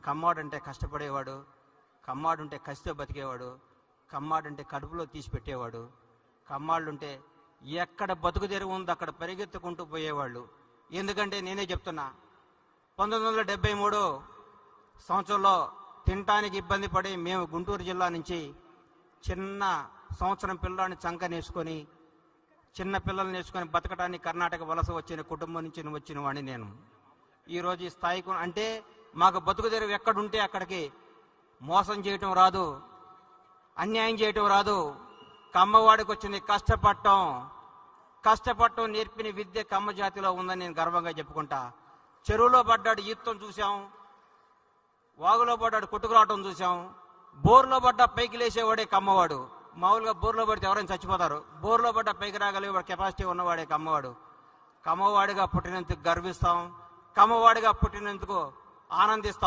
కమ్మాడంటే కష్టపడేవాడు, కమ్మాడుంటే కసితో బతికేవాడు, కమ్మాడంటే కడుపులో తీసి పెట్టేవాడు, కమ్మాళ్ళుంటే ఎక్కడ బతుకు తెరువు ఉందో అక్కడ పరిగెత్తుకుంటూ పోయేవాళ్ళు. ఎందుకంటే నేనే చెప్తున్నా, 1973 సంవత్సరంలో తినటానికి ఇబ్బంది పడి మేము గుంటూరు జిల్లా నుంచి చిన్న సంవత్సరం పిల్లాన్ని చంకనేసుకొని చిన్న పిల్లల్ని నేర్చుకొని బతకటానికి కర్ణాటక వలస వచ్చిన కుటుంబం నుంచి వచ్చిన వాడిని నేను. ఈరోజు ఈ స్థాయికి అంటే మాకు బతుకు తెరువు ఎక్కడుంటే అక్కడికి మోసం చేయటం రాదు, అన్యాయం చేయటం రాదు. కమ్మవాడికి వచ్చింది కష్టపడటం నేర్పిన విద్య కమ్మ జాతిలో ఉందని నేను గర్వంగా చెప్పుకుంటా. చెరువులో పడ్డాడు ఈత్తం చూసాం, వాగులో పడ్డాడు కొట్టుకురావటం చూసాం, బోర్లో పడ్డా పైకి లేచేవాడే కమ్మవాడు. మామూలుగా బోర్లో పడితే ఎవరైనా చచ్చిపోతారు, బోర్లో పడ్డా పైకి రాగలిగే వాడు కెపాసిటీ ఉన్నవాడే కమ్మవాడు. కమ్మవాడిగా పుట్టినందుకు గర్విస్తాం, కమ్మవాడిగా పుట్టినందుకు ఆనందిస్తాం.